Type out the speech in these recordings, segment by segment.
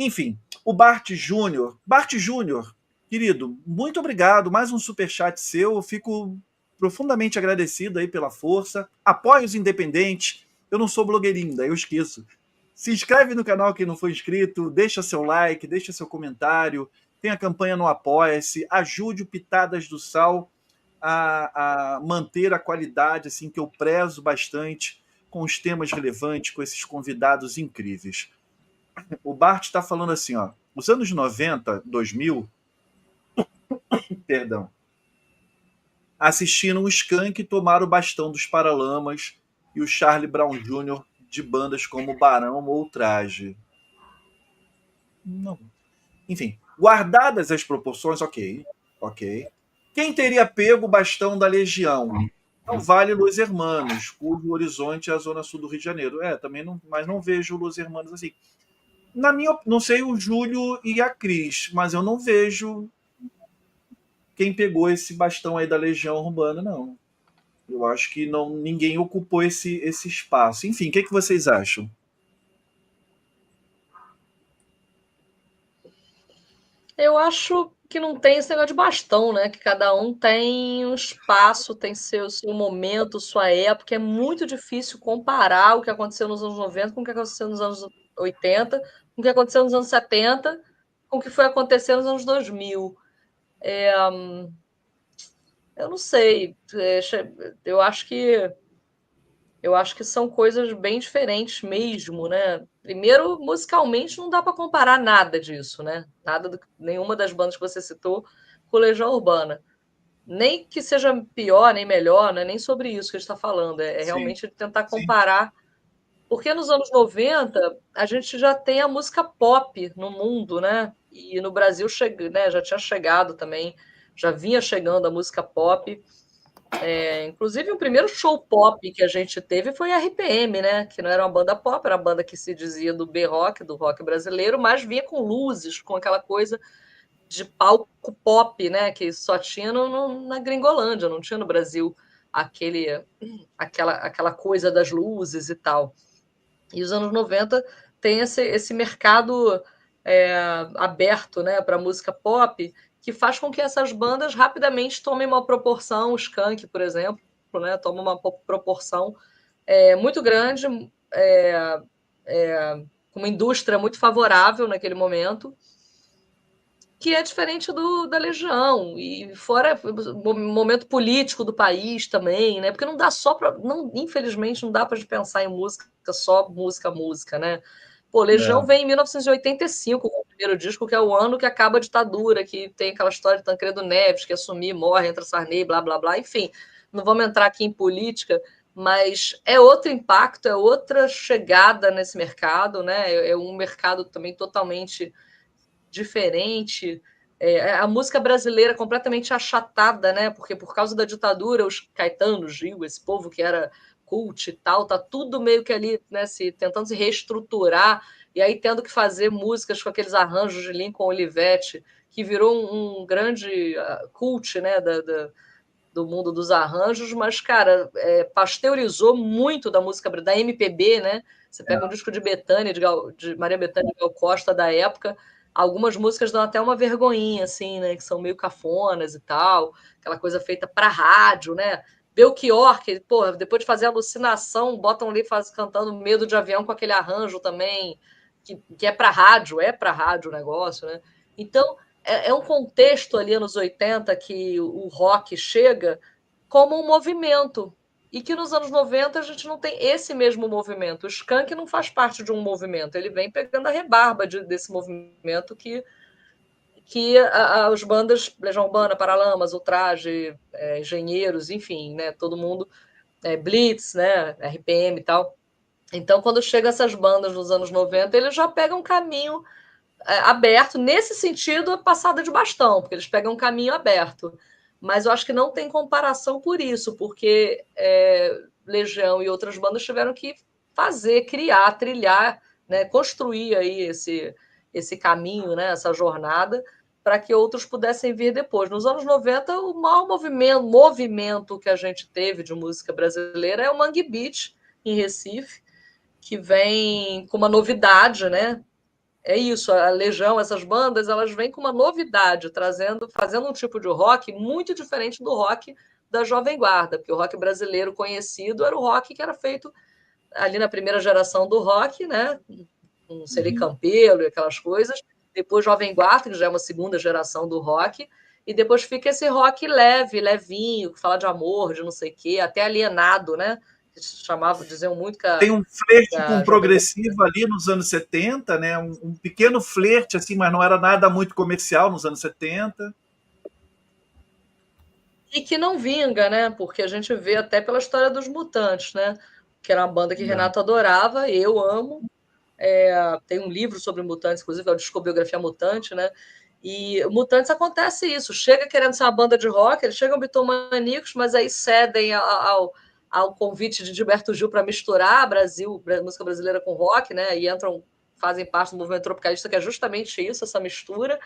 Enfim, o Bart Júnior. Bart Júnior, querido, muito obrigado. Mais um superchat seu. Eu fico profundamente agradecido aí pela força. Apoie os independentes. Eu não sou blogueirinho, daí eu esqueço. Se inscreve no canal quem não for inscrito, deixa seu like, deixa seu comentário. Tem a campanha no Apoia-se. Ajude o Pitadas do Sal a manter a qualidade assim que eu prezo bastante com os temas relevantes, com esses convidados incríveis. O Bart está falando assim, ó, os anos 90, 2000, perdão, assistiram o Skank tomar o bastão dos Paralamas e o Charlie Brown Jr. de bandas como Barão ou Traje. Não. Enfim, guardadas as proporções, ok, ok. Quem teria pego o bastão da Legião? Não vale Los Hermanos, cujo horizonte é a zona sul do Rio de Janeiro. Também não, mas não vejo Los Hermanos assim. Não sei o Júlio e a Cris, mas eu não vejo quem pegou esse bastão aí da Legião Urbana, não. Eu acho que não, ninguém ocupou esse espaço. Enfim, o que vocês acham? Eu acho que não tem esse negócio de bastão, né? Que cada um tem um espaço, tem seu momento, sua época. É muito difícil comparar o que aconteceu nos anos 90 com o que aconteceu nos anos 80, com o que aconteceu nos anos 70, com o que foi acontecer nos anos 2000. Eu não sei. Eu acho que eu acho que são coisas bem diferentes mesmo, né? Primeiro, musicalmente, não dá para comparar nada disso, né? Nenhuma das bandas que você citou com Legião Urbana. Nem que seja pior, nem melhor, né? Nem sobre isso que a gente está falando. É Sim, realmente tentar sim. comparar. Porque nos anos 90, a gente já tem a música pop no mundo, né? E no Brasil né, já tinha chegado também, já vinha chegando a música pop. Inclusive, o primeiro show pop que a gente teve foi a RPM, né? Que não era uma banda pop, era uma banda que se dizia do B-rock, do rock brasileiro, mas vinha com luzes, com aquela coisa de palco pop, né? Que só tinha na Gringolândia, não tinha no Brasil aquela coisa das luzes e tal. E os anos 90 tem esse mercado aberto, né, para música pop, que faz com que essas bandas rapidamente tomem uma proporção, o Skank, por exemplo, né, toma uma proporção muito grande, é, com uma indústria muito favorável naquele momento, que é diferente da Legião, e fora o momento político do país também, né? Porque não dá só para. Não, infelizmente, não dá para pensar em música, só música, né? Pô, Legião É, vem em 1985, com o primeiro disco, que é o ano que acaba a ditadura, que tem aquela história de Tancredo Neves, que assumir, morre, entra Sarney, blá, blá, blá. Enfim, não vamos entrar aqui em política, mas é outro impacto, é outra chegada nesse mercado, né? É um mercado também totalmente diferente. A música brasileira completamente achatada, né? Porque por causa da ditadura, os Caetano, Gil, esse povo que era cult e tal, tá tudo meio que ali, né, tentando se reestruturar e aí tendo que fazer músicas com aqueles arranjos de Lincoln Olivetti, que virou um grande cult, né, do mundo dos arranjos, mas, cara, pasteurizou muito da música da MPB, né? Você pega um é. disco de Bethânia, de Maria Bethânia Gal Costa da época, algumas músicas dão até uma vergonhinha, assim, né? Que são meio cafonas e tal, aquela coisa feita para rádio, né? Belchior, que, pô, depois de fazer alucinação, botam ali cantando Medo de Avião com aquele arranjo também, que é para rádio o negócio, né? Então, é um contexto ali nos 80 que o rock chega como um movimento. E que nos anos 90 a gente não tem esse mesmo movimento. O Skank não faz parte de um movimento, ele vem pegando a rebarba desse movimento que as bandas Legião Urbana, Paralamas, Ultraje, Engenheiros, enfim, né, todo mundo, Blitz, né, RPM e tal. Então, quando chegam essas bandas nos anos 90, eles já pegam um caminho aberto, nesse sentido, a passada de bastão, porque eles pegam um caminho aberto. Mas eu acho que não tem comparação por isso, porque Legião e outras bandas tiveram que fazer, criar, trilhar, né, construir aí esse caminho, né, essa jornada, para que outros pudessem vir depois. Nos anos 90, o maior movimento que a gente teve de música brasileira é o Mangue Beat, em Recife, que vem com uma novidade, né? é isso, a Legião, essas bandas, elas vêm com uma novidade, fazendo um tipo de rock muito diferente do rock da Jovem Guarda, porque o rock brasileiro conhecido era o rock que era feito ali na primeira geração do rock, né? Com Celi Campelo e aquelas coisas. Depois Jovem Guarda, que já é uma segunda geração do rock. E depois fica esse rock leve, levinho, que fala de amor, de não sei o quê, até alienado, né? Diziam muito que Tem um flerte com Jovem Guarda. progressivo ali nos anos 70, né? Um pequeno flerte, assim, mas não era nada muito comercial nos anos 70. E que não vinga, né? Porque a gente vê até pela história dos Mutantes, né? Que era uma banda que Renato adorava, eu amo. Tem um livro sobre Mutantes, inclusive, é a Discobiografia Mutante, né? E Mutantes acontece isso, chega querendo ser uma banda de rock, eles chegam bitomaníacos, mas aí cedem ao convite de Gilberto Gil para misturar música brasileira com rock, né? E fazem parte do movimento tropicalista, que é justamente isso, essa mistura.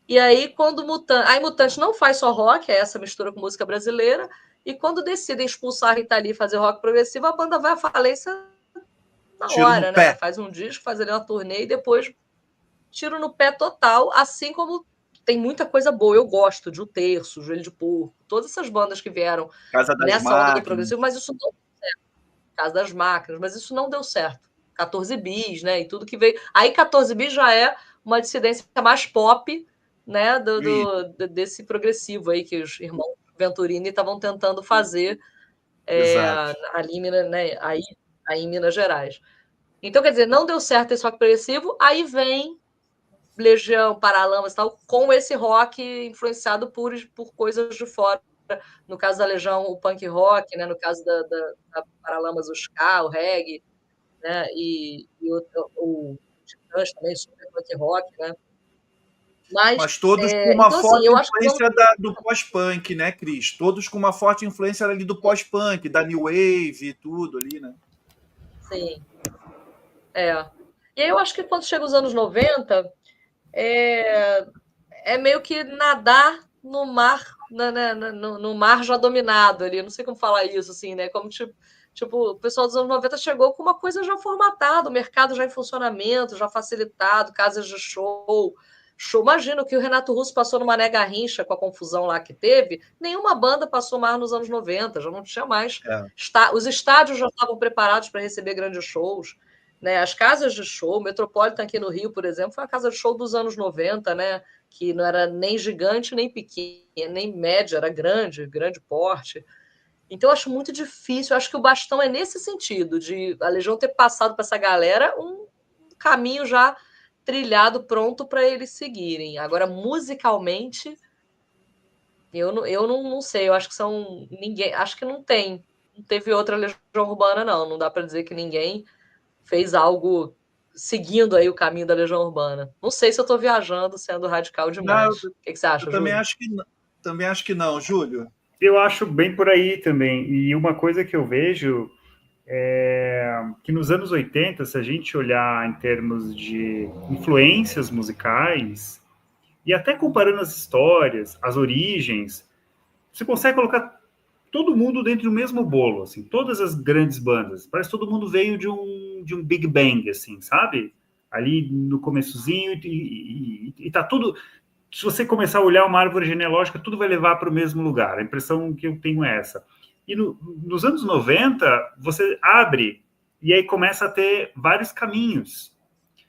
E aí, quando Mutantes não faz só rock, é essa mistura com música brasileira, e quando decidem expulsar a Rita Lee e fazer rock progressivo, a banda vai à falência na Tiro no hora, né? pé. Faz um disco, faz ali uma turnê e depois tiro no pé total, assim como tem muita coisa boa. Eu gosto de O Terço, Joelho de Porco, todas essas bandas que vieram Casa das nessa onda do Máquinas. progressivo, mas isso não deu certo. Casa das Máquinas, mas isso não deu certo. 14 bis, né? E tudo que veio. Aí 14 bis já é uma dissidência mais pop, né? Desse progressivo aí que os irmãos Venturini estavam tentando fazer Exato. ali, né? Aí em Minas Gerais. Então, quer dizer, não deu certo esse rock progressivo, aí vem Legião, Paralamas e tal, com esse rock influenciado por coisas de fora. No caso da Legião, o punk rock, né? No caso da Paralamas, o ska, o reggae, né? E o Titãs também, super punk rock, né? Mas todos com uma Então, assim, forte eu acho que influência do pós-punk, né, Cris? Todos com uma forte influência ali do pós-punk, da New Wave e tudo ali, né? sim. E aí eu acho que quando chega os anos 90, é, é meio que nadar no mar, no mar já dominado ali. Não sei como falar isso, assim, né? Como tipo, o pessoal dos anos 90 chegou com uma coisa já formatada, o mercado já em funcionamento, já facilitado, casas de show. Imagina o que o Renato Russo passou no Mané Garrincha com a confusão lá que teve. Nenhuma banda passou mais nos anos 90, já não tinha mais. É. Os estádios já estavam preparados para receber grandes shows. Né? As casas de show, o Metropolitan aqui no Rio, por exemplo, foi uma casa de show dos anos 90, né? Que não era nem gigante, nem pequena, nem média, era grande, grande porte. Então, eu acho muito difícil. Eu acho que o bastão é nesse sentido, de a Legião ter passado para essa galera um caminho já trilhado, pronto para eles seguirem. Agora, musicalmente, eu não sei. Eu acho que são ninguém. Acho que não tem. Não teve outra Legião Urbana, não. Não dá para dizer que ninguém fez algo seguindo aí o caminho da Legião Urbana. Não sei se eu estou viajando, sendo radical Não, demais. O que você acha, eu também Júlio? acho que não. Também acho que não, Júlio. Eu acho bem por aí também. E uma coisa que eu vejo é que nos anos 80, se a gente olhar em termos de influências musicais, e até comparando as histórias, as origens, você consegue colocar todo mundo dentro do mesmo bolo, assim, todas as grandes bandas. Parece que todo mundo veio de um Big Bang, assim, sabe? Ali no começozinho e tá tudo... Se você começar a olhar uma árvore genealógica, tudo vai levar para o mesmo lugar. A impressão que eu tenho é essa. E nos anos 90, você abre e aí começa a ter vários caminhos.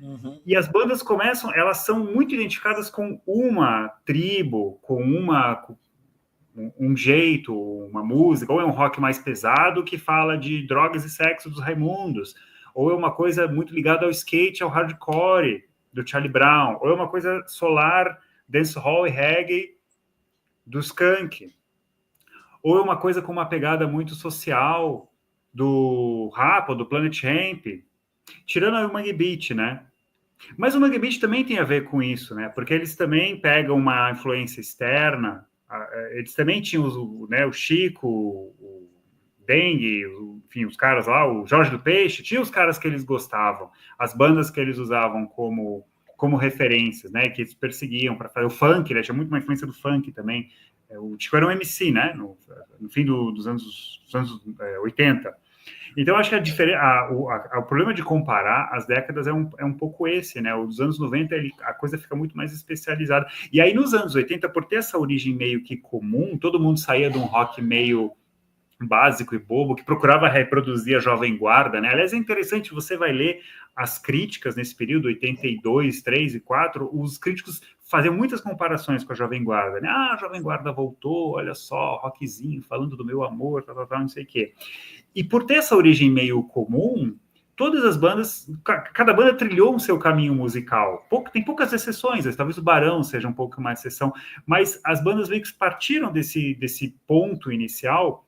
Uhum. E as bandas começam, elas são muito identificadas com uma tribo, com um jeito, uma música, ou é um rock mais pesado que fala de drogas e sexo dos Raimundos, ou é uma coisa muito ligada ao skate, ao hardcore do Charlie Brown, ou é uma coisa solar, dancehall e reggae do Skank, ou é uma coisa com uma pegada muito social do Rapa, do Planet Hemp, tirando o Mangue Beat, né? Mas o Mangue Beat também tem a ver com isso, né? Porque eles também pegam uma influência externa. Eles também tinham o Chico, o Dengue, enfim, os caras lá, o Jorge do Peixe, tinha os caras que eles gostavam, as bandas que eles usavam como referências, né? Que eles perseguiam para fazer o funk, né? Tinha muito uma influência do funk também. O Chico era um MC, né? No fim dos anos 80. Então, acho que o problema de comparar as décadas é um pouco esse, né? Os anos 90, a coisa fica muito mais especializada. E aí, nos anos 80, por ter essa origem meio que comum, todo mundo saía de um rock meio básico e bobo, que procurava reproduzir a Jovem Guarda, né? Aliás, é interessante, você vai ler as críticas nesse período, 82, 3 e 4, os críticos faziam muitas comparações com a Jovem Guarda, né? Ah, a Jovem Guarda voltou, olha só, rockzinho, falando do meu amor, tal, não sei o quê. E por ter essa origem meio comum, todas as bandas, cada banda trilhou o seu caminho musical. Tem poucas exceções, talvez o Barão seja um pouco mais exceção, mas as bandas meio que partiram desse ponto inicial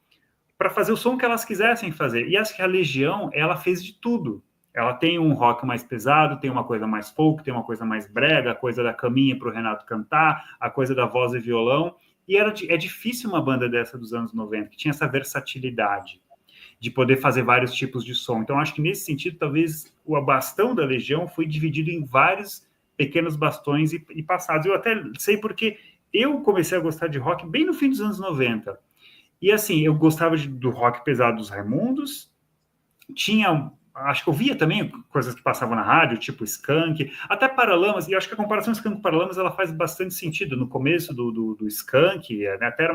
para fazer o som que elas quisessem fazer. E acho que a Legião, ela fez de tudo. Ela tem um rock mais pesado, tem uma coisa mais folk, tem uma coisa mais brega, a coisa da caminha para o Renato cantar, a coisa da voz e violão. E é difícil uma banda dessa dos anos 90, que tinha essa versatilidade de poder fazer vários tipos de som. Então, acho que nesse sentido, talvez o bastão da Legião foi dividido em vários pequenos bastões e passados. Eu até sei porque eu comecei a gostar de rock bem no fim dos anos 90. E assim, eu gostava do rock pesado dos Raimundos, acho que eu via também coisas que passavam na rádio, tipo Skank, até Paralamas, e acho que a comparação Skank-Paralamas ela faz bastante sentido. No começo do Skank, né, até era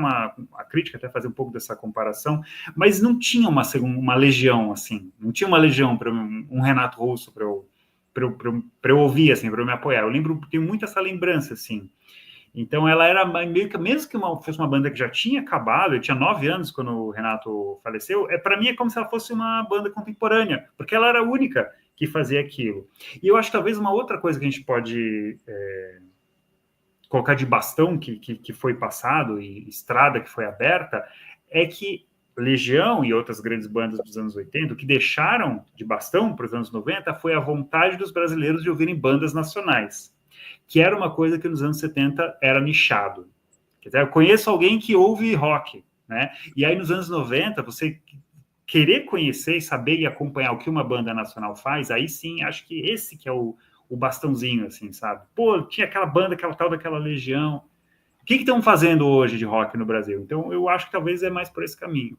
a crítica até fazer um pouco dessa comparação, mas não tinha uma legião, assim, não tinha uma legião para um Renato Russo para eu ouvir, assim, para eu me apoiar. Eu lembro, tenho muito essa lembrança, assim. Então, ela era meio que, mesmo que fosse uma banda que já tinha acabado, eu tinha 9 anos quando o Renato faleceu, para mim é como se ela fosse uma banda contemporânea, porque ela era a única que fazia aquilo. E eu acho que talvez uma outra coisa que a gente pode colocar de bastão que foi passado e estrada que foi aberta, é que Legião e outras grandes bandas dos anos 80, o que deixaram de bastão para os anos 90 foi a vontade dos brasileiros de ouvirem bandas nacionais, que era uma coisa que nos anos 70 era nichado. Quer dizer, eu conheço alguém que ouve rock, né? E aí nos anos 90, você querer conhecer, saber e acompanhar o que uma banda nacional faz, aí sim, acho que esse que é o bastãozinho, assim, sabe? Pô, tinha aquela banda, aquela tal daquela Legião. O que estão fazendo hoje de rock no Brasil? Então, eu acho que talvez é mais por esse caminho.